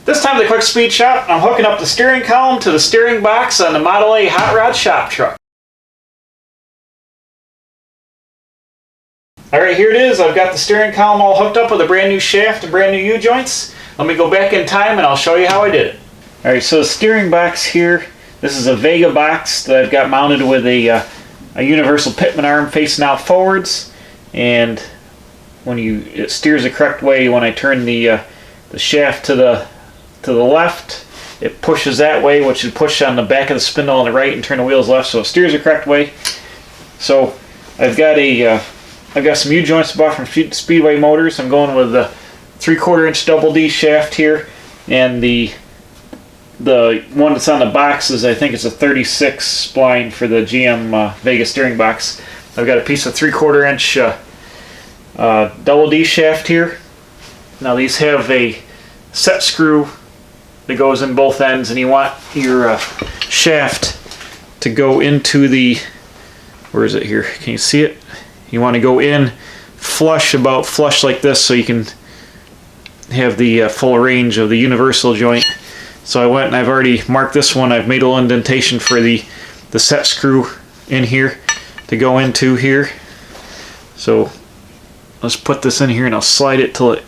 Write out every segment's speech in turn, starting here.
This time at the Quick Speed Shop, I'm hooking up the steering column to the steering box on the Model A Hot Rod shop truck. Alright, here it is. I've got the steering column all hooked up with a brand new shaft and brand new U-joints. Let me go back in time and I'll show you how I did it. Alright, so the steering box here, this is a Vega box that I've got mounted with a universal pitman arm facing out forwards. And when it steers the correct way, when I turn the shaft to the left, it pushes that way, which would push on the back of the spindle on the right and turn the wheels left, so it steers the correct way. So I've got some U-joints bought from Speedway Motors. I'm going with the 3/4 inch double D shaft here, and the one that's on the box is, I think it's a 36 spline for the GM Vega steering box. I've got a piece of 3/4 inch double D shaft here. Now these have a set screw that goes in both ends, and you want your shaft to go into the, where is it here? Can you see it? You want to go in flush, about flush like this, so you can have the full range of the universal joint. So I went and I've already marked this one. I've made a little indentation for the set screw in here to go into here. So let's put this in here and I'll slide it till it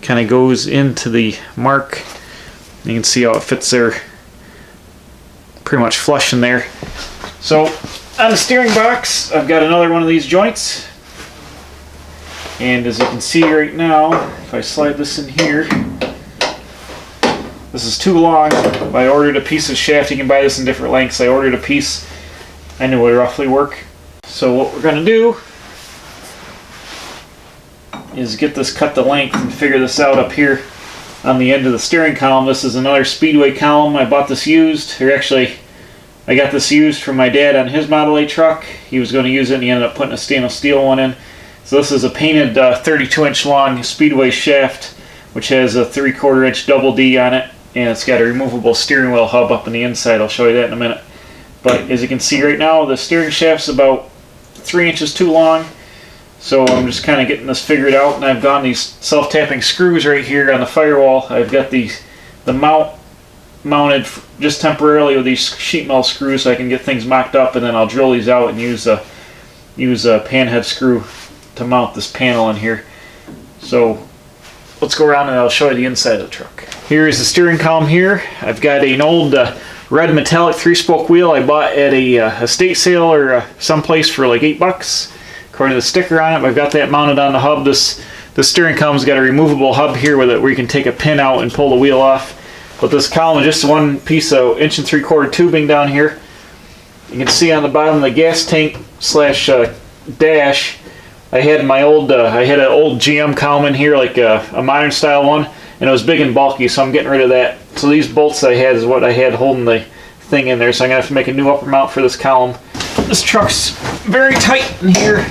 kind of goes into the mark. You can see how it fits there, pretty much flush in there. So on the steering box, I've got another one of these joints, and as you can see right now, if I slide this in here, this is too long. I ordered a piece of shaft. You can buy this in different lengths. I ordered a piece. I knew it would roughly work. So what we're going to do is get this cut to length and figure this out up here on the end of the steering column. This is another Speedway column. I bought this used, or actually I got this used from my dad on his Model A truck. He was going to use it and he ended up putting a stainless steel one in. So this is a painted 32 inch long Speedway shaft, which has a 3/4 inch double D on it, and it's got a removable steering wheel hub up on the inside. I'll show you that in a minute. But as you can see right now, the steering shaft's about 3 inches too long. So I'm just kind of getting this figured out, and I've got these self-tapping screws right here on the firewall. I've got the mount mounted just temporarily with these sheet metal screws so I can get things mocked up, and then I'll drill these out and use a panhead screw to mount this panel in here. So let's go around and I'll show you the inside of the truck. Here is the steering column here. I've got an old red metallic 3-spoke wheel I bought at a estate sale or someplace for like $8. According to the sticker on it, I've got that mounted on the hub. The steering column's got a removable hub here with it where you can take a pin out and pull the wheel off. But this column is just one piece of 1 3/4 tubing down here. You can see on the bottom of the gas tank slash dash, I had my old I had an old GM column in here, like a modern style one, and it was big and bulky, so I'm getting rid of that. So these bolts I had is what I had holding the thing in there, so I'm gonna have to make a new upper mount for this column. This truck's very tight in here.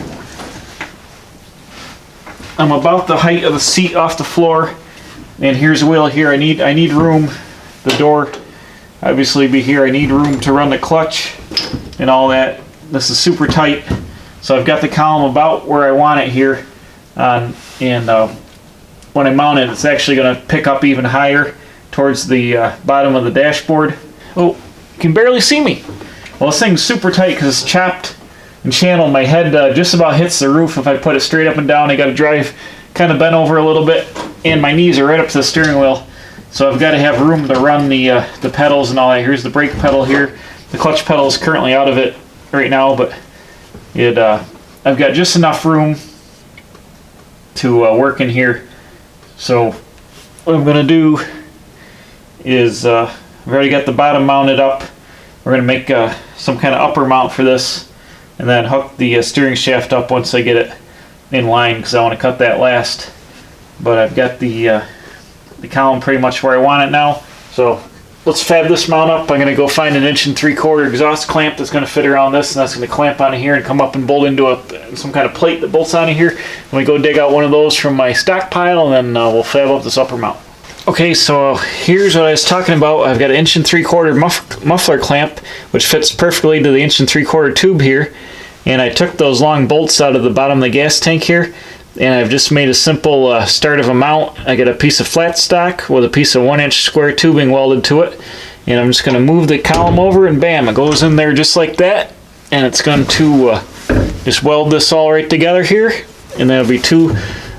I'm about the height of the seat off the floor, and here's the wheel here. I need room. The door obviously be here. I need room to run the clutch and all that. This is super tight, so I've got the column about where I want it here, and when I mount it, it's actually going to pick up even higher towards the bottom of the dashboard. Oh, you can barely see me. Well, this thing's super tight because it's chopped and channeled. My head just about hits the roof. If I put it straight up and down, I got to drive kind of bent over a little bit, and my knees are right up to the steering wheel. So I've got to have room to run the pedals and all that. Here's the brake pedal here. The clutch pedal is currently out of it right now, but I've got just enough room to work in here. So what I'm going to do is I've already got the bottom mounted up. We're going to make some kind of upper mount for this, and then hook the steering shaft up once I get it in line, because I want to cut that last. But I've got the column pretty much where I want it now. So let's fab this mount up. I'm going to go find an 1 3/4 exhaust clamp that's going to fit around this, and that's going to clamp onto here and come up and bolt into some kind of plate that bolts onto here. And we go dig out one of those from my stockpile, and then we'll fab up this upper mount. Okay, so here's what I was talking about. I've got an 1 3/4 muffler clamp, which fits perfectly to the 1 3/4 tube here. And I took those long bolts out of the bottom of the gas tank here, and I've just made a simple start of a mount. I got a piece of flat stock with a piece of 1-inch square tubing welded to it, and I'm just going to move the column over, and bam, it goes in there just like that. And it's going to just weld this all right together here, and there'll be 2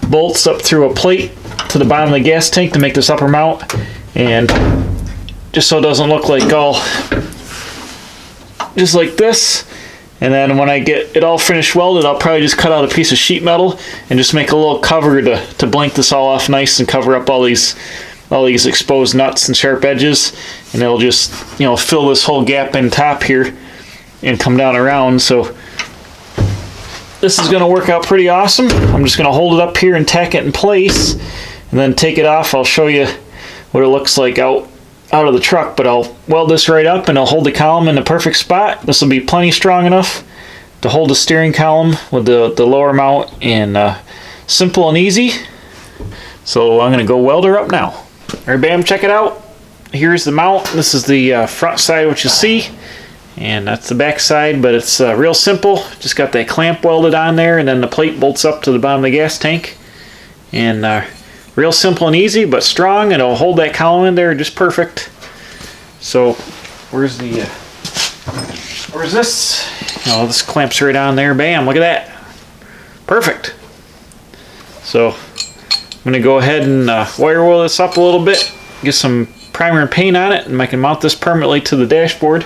bolts up through a plate to the bottom of the gas tank to make this upper mount, and just so it doesn't look like all just like this. And then when I get it all finished welded, I'll probably just cut out a piece of sheet metal and just make a little cover to blank this all off nice and cover up all these exposed nuts and sharp edges, and it'll just, you know, fill this whole gap in top here and come down around. So this is going to work out pretty awesome. I'm just going to hold it up here and tack it in place, and then take it off. I'll show you what it looks like out of the truck, but I'll weld this right up and I'll hold the column in the perfect spot. This will be plenty strong enough to hold the steering column with the lower mount, and simple and easy. So I'm going to go weld her up now. All right, bam, check it out. Here's the mount. This is the front side, what you see, and that's the back side, but it's real simple. Just got that clamp welded on there, and then the plate bolts up to the bottom of the gas tank, and real simple and easy, but strong, and it'll hold that column in there just perfect. So where's this? Oh, this clamps right on there. Bam, look at that. Perfect. So I'm going to go ahead and wire wheel this up a little bit, get some primer and paint on it, and I can mount this permanently to the dashboard,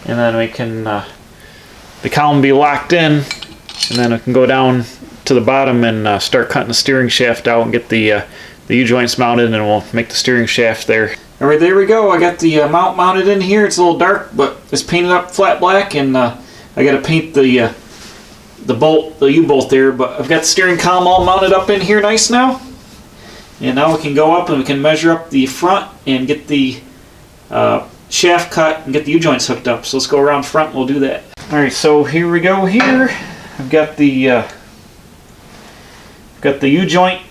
and then we can the column be locked in, and then I can go down to the bottom and start cutting the steering shaft out and get the U-joints mounted, and we'll make the steering shaft there. All right, there we go. I got the mount mounted in here. It's a little dark, but it's painted up flat black, and I got to paint the U-bolt there, but I've got the steering column all mounted up in here nice now. And now we can go up and we can measure up the front and get the shaft cut and get the U-joints hooked up. So let's go around front and we'll do that. All right, so here we go here. I've got the U-joint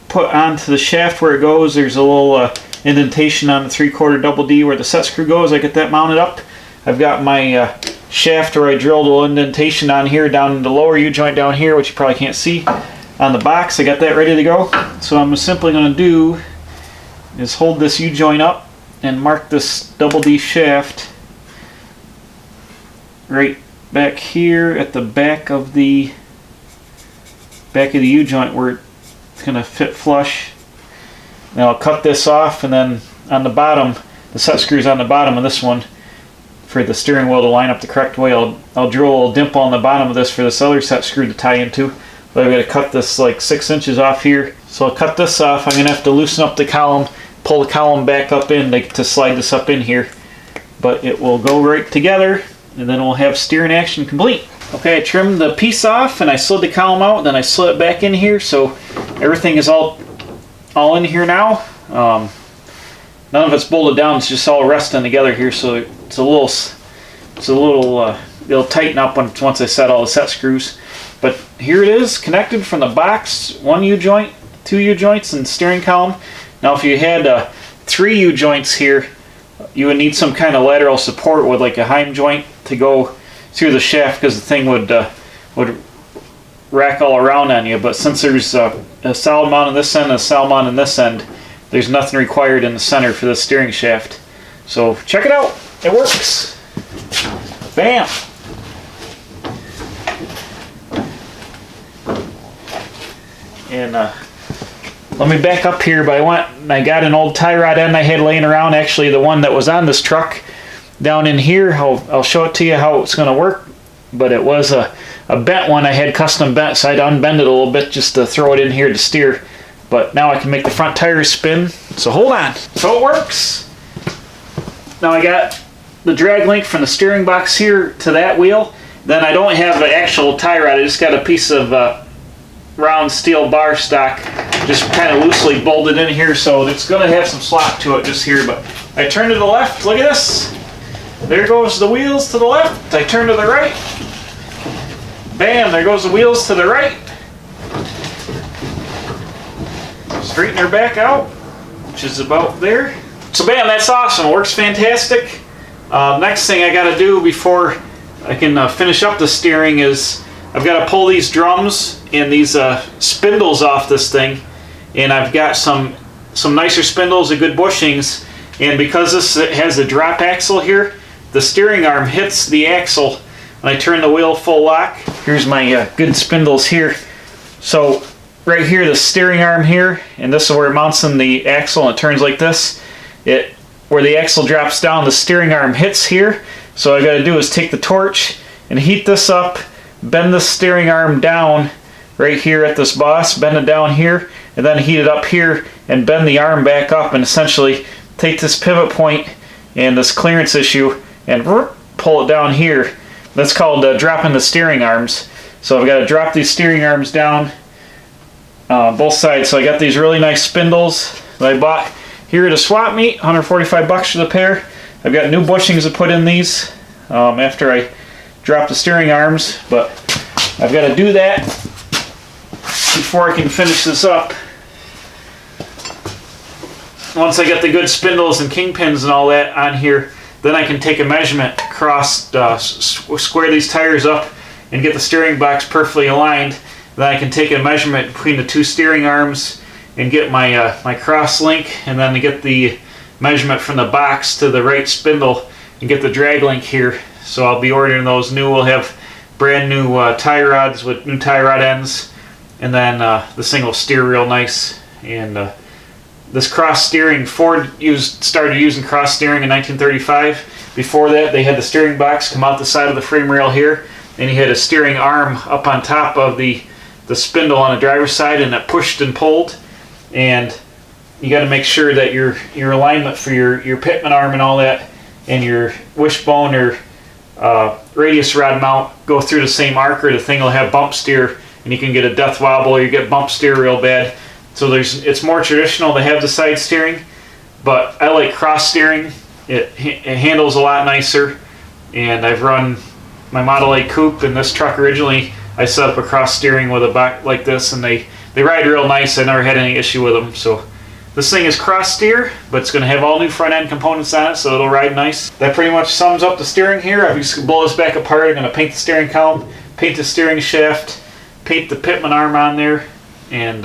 put onto the shaft where it goes. There's a little indentation on the 3/4 double D where the set screw goes. I get that mounted up. I've got my shaft where I drilled a little indentation on here down in the lower U-joint down here, which you probably can't see on the box. I got that ready to go. So I'm simply going to do is hold this U-joint up and mark this double D shaft right back here at the back of the U-joint where it's going to fit flush. Now I'll cut this off, and then on the bottom, the set screws on the bottom of this one for the steering wheel to line up the correct way. I'll drill a little dimple on the bottom of this for this other set screw to tie into. But I've got to cut this like 6 inches off here. So I'll cut this off. I'm going to have to loosen up the column, pull the column back up in to slide this up in here. But it will go right together, and then we'll have steering action complete. Okay, I trimmed the piece off and I slid the column out, then I slid it back in here, so everything is all in here now. None of it's bolted down, it's just all resting together here, so it'll tighten up once I set all the set screws. But here it is, connected from the box, 1 U-joint, 2 U-joints, and steering column. Now if you had 3 U-joints here, you would need some kind of lateral support with like a Heim joint to go through the shaft, because the thing would rack all around on you. But since there's a solid mount on this end and a solid mount on this end, there's nothing required in the center for the steering shaft. So check it out, it works. Bam! And let me back up here, but I got an old tie rod end I had laying around, actually the one that was on this truck down in here. I'll show it to you how it's going to work, but it was a bent one I had custom bent, so I'd unbend it a little bit just to throw it in here to steer. But now I can make the front tires spin, so hold on. So it works. Now I got the drag link from the steering box here to that wheel. Then I don't have the actual tie rod, I just got a piece of round steel bar stock just kind of loosely bolted in here, so it's going to have some slop to it just here. But I turn to the left, look at this. There goes the wheels to the left. I turn to the right. Bam, there goes the wheels to the right. Straighten her back out, which is about there. So bam, that's awesome, it works fantastic. Next thing I got to do before I can finish up the steering is I've got to pull these drums and these spindles off this thing, and I've got some nicer spindles and good bushings, and because this has a drop axle here, the steering arm hits the axle when I turn the wheel full lock. Here's my good spindles here. So right here, the steering arm here, and this is where it mounts in the axle and it turns like this. Where the axle drops down, the steering arm hits here. So all I got to do is take the torch and heat this up, bend the steering arm down right here at this boss, bend it down here, and then heat it up here and bend the arm back up, and essentially take this pivot point and this clearance issue and pull it down here. That's called dropping the steering arms. So I've got to drop these steering arms down both sides. So I got these really nice spindles that I bought here at a swap meet, 145 bucks for the pair. I've got new bushings to put in these after I drop the steering arms, but I've got to do that before I can finish this up. Once I get the good spindles and kingpins and all that on here, then I can take a measurement across, square these tires up and get the steering box perfectly aligned. Then I can take a measurement between the two steering arms and get my my cross link, and then to get the measurement from the box to the right spindle and get the drag link here. So I'll be ordering those new. We'll have brand new tie rods with new tie rod ends, and then this thing will steer real nice. And this cross steering, Ford started using cross steering in 1935. Before that, they had the steering box come out the side of the frame rail here, and you had a steering arm up on top of the spindle on the driver's side, and it pushed and pulled. And you got to make sure that your alignment for your pitman arm and all that, and your wishbone or radius rod mount go through the same arc, or the thing will have bump steer, and you can get a death wobble, or you get bump steer real bad. So it's more traditional to have the side steering, but I like cross steering. It handles a lot nicer, and I've run my Model A coupe and this truck originally. I set up a cross steering with a back like this, and they ride real nice. I never had any issue with them. So this thing is cross steer, but it's going to have all new front end components on it, so it'll ride nice. That pretty much sums up the steering here. I'm just going to blow this back apart. I'm going to paint the steering column, paint the steering shaft, paint the pitman arm on there, and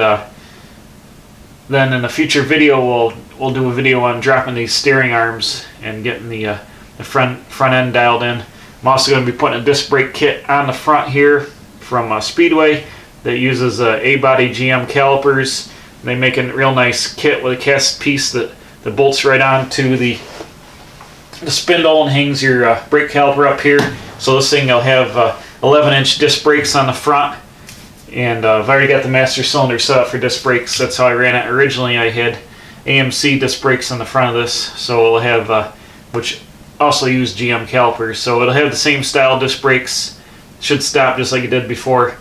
then in a future video we'll do a video on dropping these steering arms and getting the front end dialed in. I'm also going to be putting a disc brake kit on the front here from Speedway that uses A-body GM calipers. They make a real nice kit with a cast piece that bolts right onto the spindle and hangs your brake caliper up here. So this thing will have 11-inch disc brakes on the front, and I've already got the master cylinder set up for disc brakes. That's how I ran it originally. I had AMC disc brakes on the front of this, so it'll have which also use GM calipers, so it'll have the same style disc brakes. Should stop just like it did before.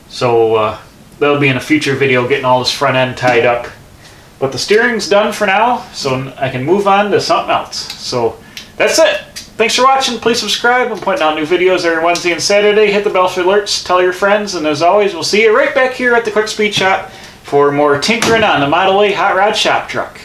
So that'll be in a future video, getting all this front end tied up. But the steering's done for now, so I can move on to something else. So that's it. Thanks for watching. Please subscribe. I'm putting out new videos every Wednesday and Saturday. Hit the bell for alerts. Tell your friends. And as always, we'll see you right back here at the Quick Speed Shop for more tinkering on the Model A Hot Rod Shop Truck.